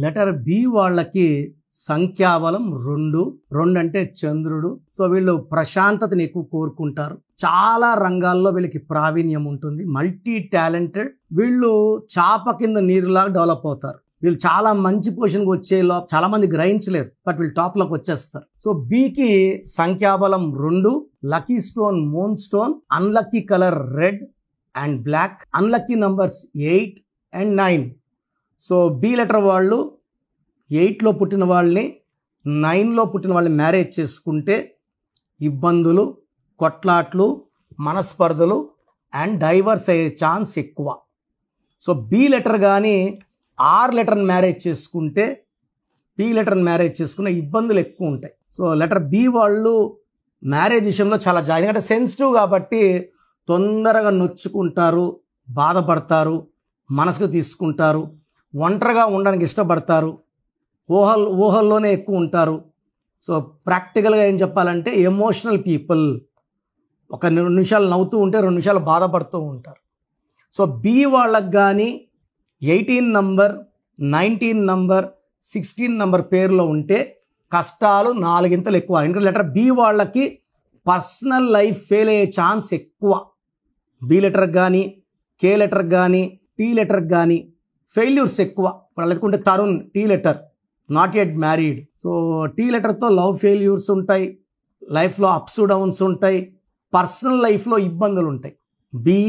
Letter B వాళ్ళకి సంఖ్యాబలం 2. 2 అంటే చంద్రుడు. సో వీళ్ళు ప్రశాంతతని ఎక్కువ కోరుకుంటారు. చాలా రంగాల్లో వీళ్ళకి ప్రావీణ్యం ఉంటుంది. Multi talented. వీళ్ళు చాప కింద నీరులాగా డెవలప్ అవుతారు. వీళ్ళు చాలా మంచి పొజిషన్కి వచ్చేలో చాలా మంది గ్రహించలేరు, బట్ వీళ్ళు టాప్లోకి వచ్చేస్తారు. సో బికి సంఖ్యాబలం 2, lucky stone moon stone, unlucky colour red and black, unlucky numbers 8 and 9. So B letter వాళ్ళు 8లో పుట్టిన వాళ్ళని 9లో పుట్టిన వాళ్ళని మ్యారేజ్ చేసుకుంటే ఇబ్బందులు, కొట్లాట్లు, మనస్పర్ధలు అండ్ డైవర్స్ అయ్యే ఛాన్స్ ఎక్కువ. సో బి లెటర్ కానీ ఆర్ లెటర్ని మ్యారేజ్ చేసుకుంటే బి లెటర్ని మ్యారేజ్ చేసుకునే ఇబ్బందులు ఎక్కువ ఉంటాయి. సో లెటర్ బి వాళ్ళు మ్యారేజ్ విషయంలో చాలా ఎందుకంటే సెన్సిటివ్ కాబట్టి తొందరగా నొచ్చుకుంటారు, బాధపడతారు, మనసుకు తీసుకుంటారు, ఒంటరిగా ఉండడానికి ఇష్టపడతారు, ఊహల్లోనే ఎక్కువ ఉంటారు. సో ప్రాక్టికల్గా ఏం చెప్పాలంటే ఎమోషనల్ పీపుల్. ఒక 2 నిమిషాలు నవ్వుతూ ఉంటే 2 నిమిషాలు బాధపడుతూ ఉంటారు. సో బి వాళ్ళకి కానీ 18 నంబర్, 19 నంబర్, 16 నంబర్ పేరులో ఉంటే కష్టాలు 4 ఎక్కువ. ఎందుకంటే లెటర్ బి వాళ్ళకి పర్సనల్ లైఫ్ ఫెయిల్ అయ్యే ఛాన్స్ ఎక్కువ. బి లెటర్ కానీ, కే లెటర్ కానీ, టీ లెటర్ కానీ ఫెయిల్యూర్స్ ఎక్కువ. వాళ్ళు ఎదుర్కొంటే Tarun T letter not yet married. So T లెటర్తో లవ్ ఫెయిల్యూర్స్ ఉంటాయి, లైఫ్లో అప్స్ డౌన్స్ ఉంటాయి, పర్సనల్ లైఫ్లో ఇబ్బందులు ఉంటాయి. B,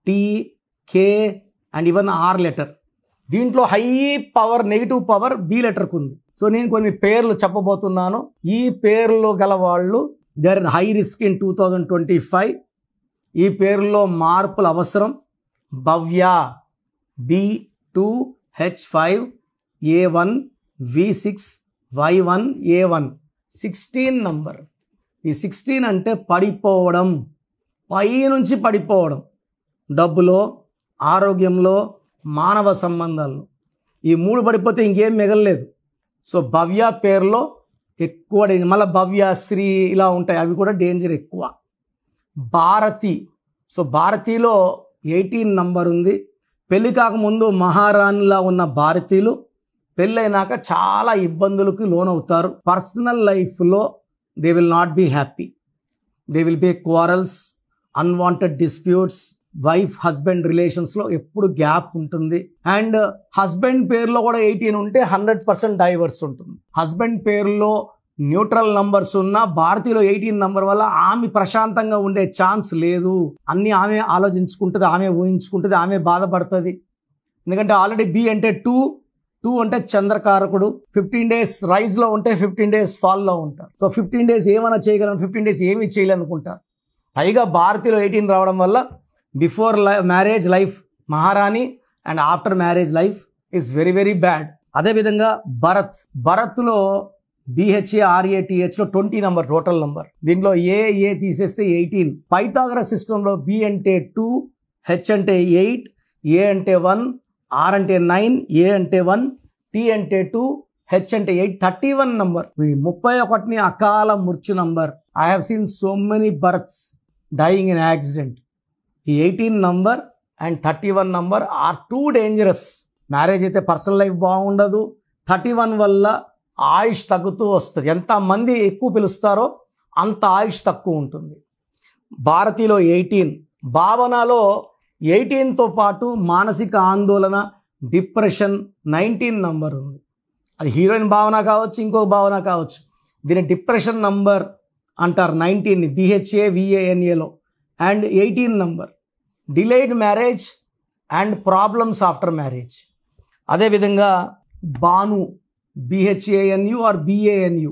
T, K and even R letter. దీంట్లో high power, negative power B లెటర్కి ఉంది. సో నేను కొన్ని పేర్లు చెప్పబోతున్నాను. ఈ పేర్లు గల వాళ్ళు దేర్ హై రిస్క్ ఇన్ 2025. ఈ పేర్లో మార్పులు అవసరం. భవ్య B2H5A1 V6 Y1 A1 16 number. ఈ 16 అంటే పడిపోవడం, పైనుంచి పడిపోవడం, డబ్బులో, ఆరోగ్యంలో, మానవ సంబంధాల్లో. ఈ 3 పడిపోతే ఇంకేం మిగలలేదు. సో భవ్య పేరులో ఎక్కువ డేంజర్. మళ్ళీ భవ్య, శ్రీ ఇలా ఉంటాయి, అవి కూడా డేంజర్ ఎక్కువ. భారతి. సో భారతిలో 18 నంబర్ ఉంది. పెళ్ళి కాకముందు మహారాణిలా ఉన్న భారతీయులు పెళ్ళైనాక చాలా ఇబ్బందులకు లోనవుతారు. పర్సనల్ లైఫ్లో they will not be happy. They will be quarrels, unwanted disputes, wife husband రిలేషన్స్లో ఎప్పుడు గ్యాప్ ఉంటుంది. అండ్ హస్బెండ్ పేరులో కూడా 18 ఉంటే 100% డైవర్స్ ఉంటుంది. హస్బెండ్ పేరులో న్యూట్రల్ నంబర్స్ ఉన్న భారతీయులో 18 నంబర్ వల్ల ఆమె ప్రశాంతంగా ఉండే ఛాన్స్ లేదు. అన్నీ ఆమె ఆలోచించుకుంటుంది, ఆమె ఊహించుకుంటుంది, ఆమె బాధపడుతుంది. ఎందుకంటే ఆల్రెడీ బి అంటే 2 అంటే చంద్రకారకుడు. 15 డేస్ రైజ్లో ఉంటే 15 డేస్ ఫాల్లో ఉంటారు. సో 15 డేస్ ఏమైనా చేయగలను, 15 డేస్ ఏమీ చేయలేనుకుంటారు. పైగా భారతీయులో 18 రావడం వల్ల బిఫోర్ మ్యారేజ్ లైఫ్ మహారాణి and after marriage life is very very bad. అదేవిధంగా భరత్లో BHARATHలో 20 నంబర్ టోటల్ నంబర్. దీంట్లో ఏ తీసేస్తే 18. పైథాగరస్ సిస్టంలో బి అంటే 2, హెచ్ అంటే 8, ఏ అంటే 1, ఆర్ అంటే 9, ఏ అంటే 1, టీ అంటే 2, హెచ్ అంటే 8. 31 నంబర్. 31ని అకాల మృత్యు number. I have seen so many births dying in accident. ఈ 18 number and 31 number are too dangerous. Marriage అయితే పర్సనల్ లైఫ్ బాగుండదు. 31 వల్ల ఆయుష్ తగ్గుతూ వస్తుంది. ఎంతమంది ఎక్కువ పిలుస్తారో అంత ఆయుష్ తక్కువ ఉంటుంది. భారతీలో 18. భావనలో 18తో పాటు మానసిక ఆందోళన, డిప్రెషన్ 19 నంబర్ ఉంది. అది హీరోయిన్ భావన కావచ్చు, ఇంకొక భావన కావచ్చు. దీని డిప్రెషన్ నంబర్ అంటారు 19ని BHAVANAలో. And 18 number delayed marriage and problems after marriage. అదేవిధంగా Bhanu BHANU or BANU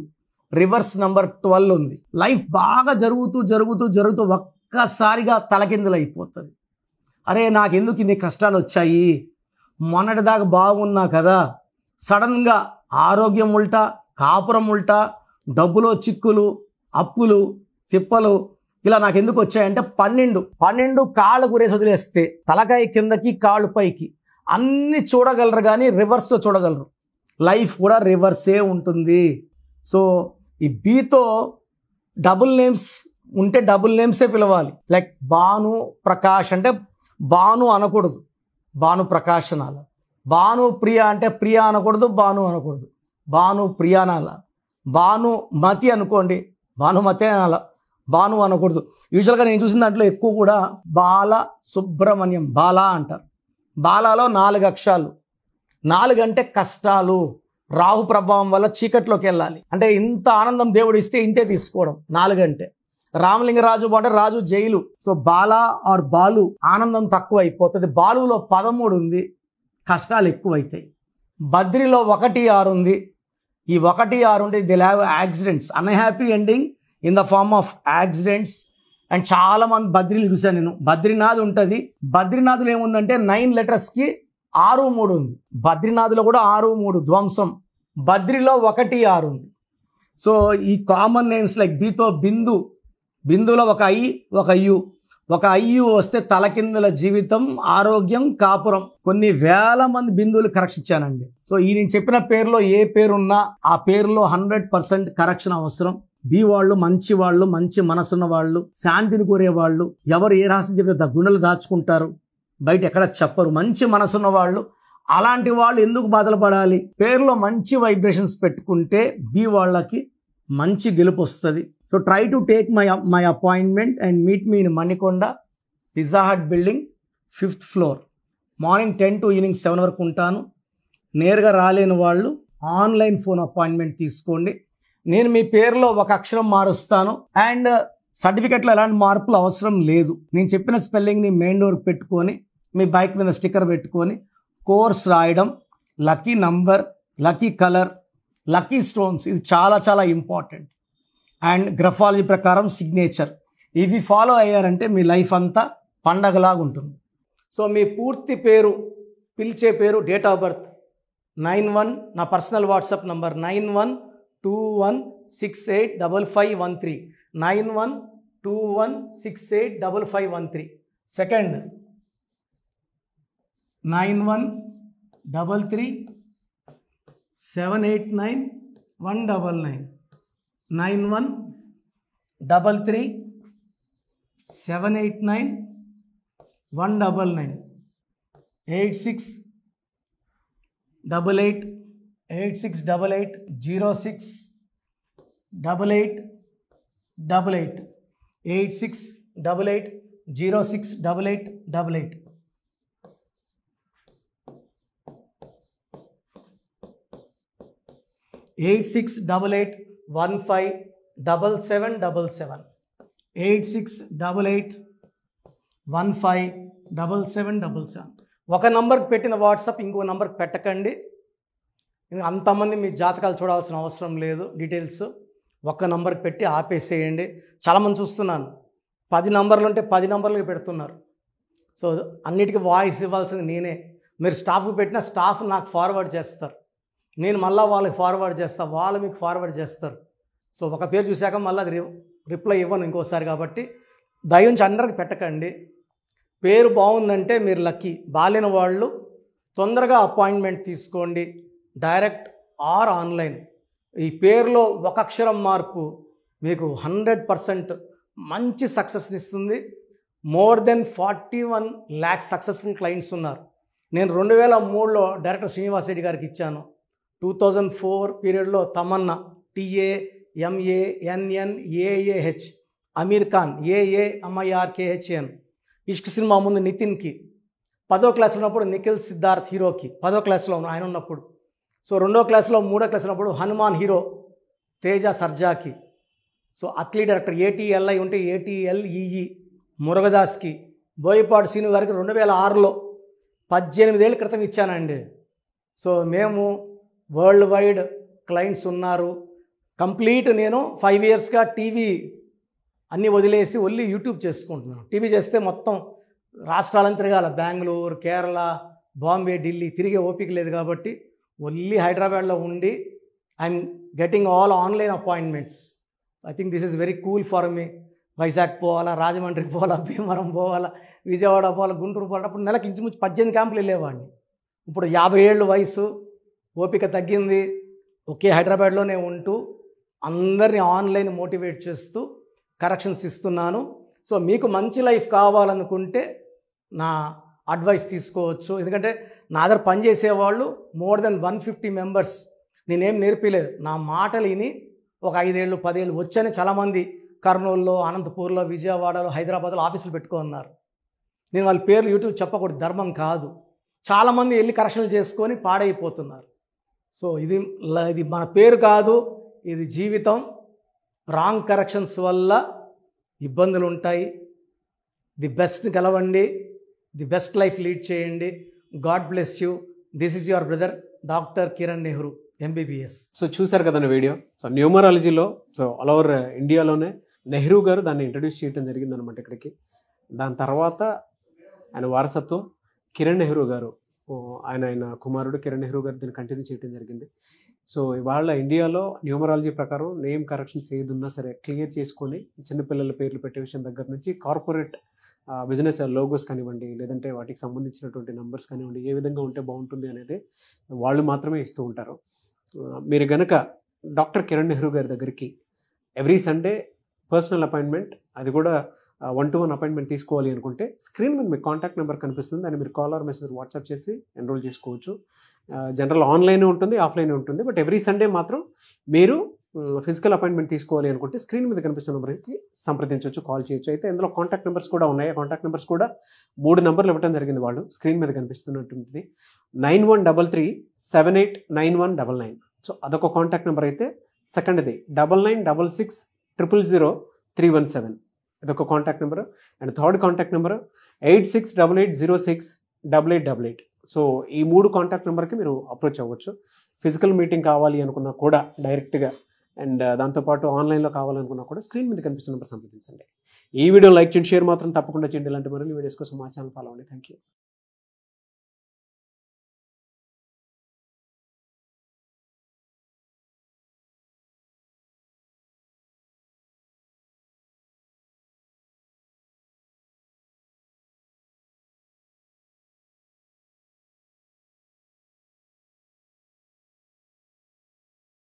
reverse number 12 ఉంది. లైఫ్ బాగా జరుగుతూ ఒక్కసారిగా తలకిందులు అయిపోతుంది. అరే నాకెందుకు ఇన్ని కష్టాలు వచ్చాయి, మొన్నటిదాకా బాగున్నా కదా, సడన్గా ఆరోగ్యం ఉల్టా, కాపురం ఉల్టా, డబ్బులో చిక్కులు, అప్పులు, తిప్పలు ఇలా నాకెందుకు వచ్చాయంటే 12 కాళ్ళు గురేసి వదిలేస్తే తలకాయ కిందకి కాళ్ళు పైకి అన్ని చూడగలరు, కానీ రివర్స్లో చూడగలరు. లైఫ్ కూడా రివర్సే ఉంటుంది. సో ఈ బీతో డబుల్ నేమ్స్ ఉంటే డబుల్ నేమ్సే పిలవాలి. లైక్ భాను ప్రకాష్ అంటే భాను అనకూడదు, భాను ప్రకాష్ అనాలి. భాను ప్రియ అంటే ప్రియ అనకూడదు, భాను అనకూడదు, భాను ప్రియ అనాల. భానుమతి అనుకోండి, భానుమతి అనాల, భాను అనకూడదు. యూజువల్గా నేను చూసిన దాంట్లో ఎక్కువ కూడా బాల సుబ్రహ్మణ్యం, బాలా అంటారు. బాలాలో 4 అక్షరాలు. 4 అంటే కష్టాలు, రాహు ప్రభావం వల్ల చీకట్లోకి వెళ్ళాలి. అంటే ఇంత ఆనందం దేవుడు ఇస్తే ఇంతే తీసుకోవడం 4 అంటే. రామలింగరాజు అంటే Raju jail. So Bala or Balu ఆనందం తక్కువ అయిపోతుంది. బాలులో 13 ఉంది, కష్టాలు ఎక్కువైతాయి. బద్రిలో 1, 6 ఉంది. ఈ 1, 6 ఉంటే they have accidents, unhappy ending in the form of accidents. And చాలా మంది బద్రీలు చూశాను నేను. బద్రీనాథ్ ఉంటుంది. బద్రీనాథ్లో ఏముందంటే 9 లెటర్స్కి 6, 3 ఉంది. బద్రీనాథ్లో కూడా 6, 3 ధ్వంసం. బద్రిలో 1, 6 ఉంది. సో ఈ కామన్ నేమ్స్ లైక్ బీతో బిందు, బిందులో ఒక ఐ, ఒక యు. ఒక ఐయు వస్తే తలకిందుల జీవితం, ఆరోగ్యం, కాపురం. కొన్ని వేల మంది బిందువులు కరెక్షన్ ఇచ్చానండి. సో ఈ నేను చెప్పిన పేరులో ఏ పేరున్నా ఆ పేరులో 100% కరెక్షన్ అవసరం. బి వాళ్ళు మంచి వాళ్ళు, మంచి మనసున్న వాళ్ళు, శాంతిని కోరే వాళ్ళు, ఎవరు ఏ రహస్యం చెప్పిన గుండెలు దాచుకుంటారు, బయట ఎక్కడ చెప్పరు, మంచి మనసున్న వాళ్ళు. అలాంటి వాళ్ళు ఎందుకు బాధలు పడాలి? పేరులో మంచి వైబ్రేషన్స్ పెట్టుకుంటే బి వాళ్ళకి మంచి గెలుపు వస్తుంది. So try to take my appointment and meet me in Manikonda, Pizza Hut building, 5th floor. Morning 10 to evening 7 వరకు ఉంటాను. నేరుగా రాలేని వాళ్ళు ఆన్లైన్ ఫోన్ అపాయింట్మెంట్ తీసుకోండి. నేను మీ పేరులో ఒక అక్షరం మారుస్తాను. అండ్ సర్టిఫికెట్లో ఎలాంటి మార్పులు అవసరం లేదు. నేను చెప్పిన స్పెల్లింగ్ని మెయిన్ డోర్ పెట్టుకొని, మీ బైక్ మీద స్టిక్కర్ పెట్టుకొని, కోర్స్ రాయడం, lucky number, lucky colour, lucky stones, ఇది చాలా చాలా ఇంపార్టెంట్. అండ్ గ్రఫాలజీ ప్రకారం సిగ్నేచర్, ఇవి ఫాలో అయ్యారంటే మీ లైఫ్ అంతా పండగలాగా ఉంటుంది. సో మీ పూర్తి పేరు, పిలిచే పేరు, డేట్ ఆఫ్ బర్త్ 91, నా personal WhatsApp number 9121685513, 9121685513. Second 9133789199, 9133789199, 86888688068888, 8688068888. Eight six double eight 157777, 8688157777. ఒక నంబర్కి పెట్టిన వాట్సాప్ ఇంకో నంబర్కి పెట్టకండి. అంతమంది మీ జాతకాలు చూడాల్సిన అవసరం లేదు. డీటెయిల్స్ ఒక్క నంబర్కి పెట్టి ఆపేసేయండి. చాలామంది చూస్తున్నాను 10 నంబర్లు ఉంటే 10 నంబర్లకి పెడుతున్నారు. సో అన్నిటికీ వాయిస్ ఇవ్వాల్సింది నేనే. మీరు స్టాఫ్కి పెట్టిన స్టాఫ్ నాకు ఫార్వర్డ్ చేస్తారు, నేను మళ్ళీ వాళ్ళకి ఫార్వర్డ్ చేస్తాను, వాళ్ళు మీకు ఫార్వర్డ్ చేస్తారు. సో ఒక పేరు చూశాక మళ్ళీ అది రిప్లై ఇవ్వను ఇంకోసారి. కాబట్టి దయించి అందరికి పెట్టకండి. పేరు బాగుందంటే మీరు లక్కీ. బాలేని వాళ్ళు తొందరగా అపాయింట్మెంట్ తీసుకోండి, డైరెక్ట్ ఆర్ ఆన్లైన్. ఈ పేరులో ఒక అక్షరం మార్పు మీకు 100% మంచి సక్సెస్ని ఇస్తుంది. More than 41 lakhs successful clients ఉన్నారు. నేను 2003లో డైరెక్టర్ శ్రీనివాస్ రెడ్డి గారికి ఇచ్చాను. 2004 పీరియడ్లో తమన్నా, TAMANNAAH, అమీర్ ఖాన్, AAMIRKHAN, ఇష్క్ సినిమా ముందు నితిన్కి, 10వ క్లాస్ ఉన్నప్పుడు నిఖిల్ సిద్ధార్థ్ హీరోకి, 10వ క్లాస్లో ఆయన ఉన్నప్పుడు. సో 2వ క్లాస్లో 3వ క్లాస్ ఉన్నప్పుడు హనుమాన్ హీరో తేజ సర్జాకి. సో అథ్లీ డైరెక్టర్ ATLI ఉంటే ATLEE మురుగదాస్కి, బోయపాటి శ్రీను గారికి 2006లో 18 ఏళ్ళ క్రితం ఇచ్చానండి. సో మేము వరల్డ్ వైడ్ క్లయింట్స్ ఉన్నారు. కంప్లీట్ నేను 5 yearsగా టీవీ అన్నీ వదిలేసి ఓన్లీ యూట్యూబ్ చేసుకుంటున్నాను. టీవీ చేస్తే మొత్తం రాష్ట్రాలను తిరగాల, బెంగళూరు, కేరళ, బాంబే, ఢిల్లీ తిరిగే ఓపిక లేదు. కాబట్టి ఓన్లీ హైదరాబాద్లో ఉండి I'm getting all online appointments. I think this is very cool for me. Vizag పోవాలా, రాజమండ్రి పోవాలా, భీమవరం పోవాలా, విజయవాడ పోవాలా, గుంటూరు పోవాలా. అప్పుడు నెలకి ఇంచుమించు 18 క్యాంపులు వెళ్ళేవాడిని. ఇప్పుడు 50 ఏళ్ళు వయసు, ఓపిక తగ్గింది. ఒకే హైదరాబాద్లోనే ఉంటూ అందరినీ ఆన్లైన్ మోటివేట్ చేస్తూ కరెక్షన్స్ ఇస్తున్నాను. సో మీకు మంచి లైఫ్ కావాలనుకుంటే నా అడ్వైస్ తీసుకోవచ్చు. ఎందుకంటే నా దగ్గర పనిచేసేవాళ్ళు మోర్ దెన్ 150 మెంబర్స్. నేనేం నేర్పిలేదు, నా మాటలు విని ఒక 5 ఏళ్ళు 10 ఏళ్ళు వచ్చని చాలామంది కర్నూలులో, అనంతపూర్లో, విజయవాడలో, హైదరాబాద్లో ఆఫీసులు పెట్టుకున్నారు. నేను వాళ్ళ పేర్లు యూట్యూబ్ చెప్పకూడదు, ధర్మం కాదు. చాలామంది వెళ్ళి కరెక్షన్లు చేసుకొని పాడైపోతున్నారు. సో ఇది మన పేరు కాదు, ఇది జీవితం. రాంగ్ కరెక్షన్స్ వల్ల ఇబ్బందులు ఉంటాయి. ది బెస్ట్ గెలవండి, ది బెస్ట్ లైఫ్ లీడ్ చేయండి. God bless you. This is your brother doctor Kiran Nehru MBBS. So చూసారు కదా వీడియో. సో న్యూమరాలజీలో ఆల్ ఓవర్ ఇండియాలోనే నెహ్రూ గారు దాన్ని ఇంట్రడ్యూస్ చేయడం జరిగింది అనమాట ఇక్కడికి. దాని తర్వాత ఆయన వారసత్వం కిరణ్ నెహ్రూ గారు, ఆయన కుమారుడు కిరణ్ నెహ్రూ గారు దీన్ని కంటిన్యూ చేయడం జరిగింది. సో ఇవాళ ఇండియాలో న్యూమరాలజీ ప్రకారం నేమ్ కరెక్షన్స్ ఏదున్నా సరే క్లియర్ చేసుకొని చిన్నపిల్లల పేర్లు పెట్టే విషయం దగ్గర నుంచి కార్పొరేట్ బిజినెస్ లోగోస్ కానివ్వండి, లేదంటే వాటికి సంబంధించినటువంటి నెంబర్స్ కానివ్వండి, ఏ విధంగా ఉంటే బాగుంటుంది అనేది వాళ్ళు మాత్రమే ఇస్తూ ఉంటారు. మీరు గనక డాక్టర్ కిరణ్ నెహ్రూ గారి దగ్గరికి ఎవ్రీ సండే పర్సనల్ అపాయింట్మెంట్, అది కూడా 1-to-1 అపాయింట్మెంట్ తీసుకోవాలి అనుకుంటే స్క్రీన్ మీద మీకు కాంటాక్ట్ నెంబర్ కనిపిస్తుంది. దాన్ని మీరు కాల్ ఆర్ మెసేజ్ వాట్సాప్ చేసి ఎన్రోల్ చేసుకోవచ్చు. జనరల్ ఆన్లైన్ ఉంటుంది, ఆఫ్లైన్ ఉంటుంది. బట్ ఎవ్రీ సండే మాత్రం మీరు ఫిజికల్ అపాయింట్మెంట్ తీసుకోవాలి అనుకుంటే స్క్రీన్ మీద కనిపిస్తున్న నెంబర్కి సంప్రదించవచ్చు, కాల్ చేయొచ్చు. అయితే ఇందులో కాంటాక్ట్ నెంబర్స్ కూడా ఉన్నాయి. కాంటాక్ట్ నెంబర్స్ కూడా 3 నెంబర్లు ఇవ్వడం జరిగింది. వాళ్ళు స్క్రీన్ మీద కనిపిస్తున్నట్టుంది 9133789199. సో అదొక కాంటాక్ట్ నెంబర్ అయితే. సెకండ్ది 9966000317, ఇదొక contact number. And third contact number 8688068888. So ఈ 3 కాంటాక్ట్ నెంబర్కి మీరు అప్రోచ్ అవ్వచ్చు. ఫిజికల్ మీటింగ్ కావాలి అనుకున్నా కూడా డైరెక్ట్గా, అండ్ దాంతోపాటు ఆన్లైన్లో కావాలనుకున్నా కూడా స్క్రీన్ మీద కనిపిస్తున్న నెంబర్ సంప్రదించండి. ఈ వీడియో లైక్ చేయండి, షేర్ మాత్రం తప్పకుండా చేయండి. ఇలాంటి మరిన్ని వీడియోస్ కోసం మా ఛానల్ ఫాలో అవ్వండి. Thank you.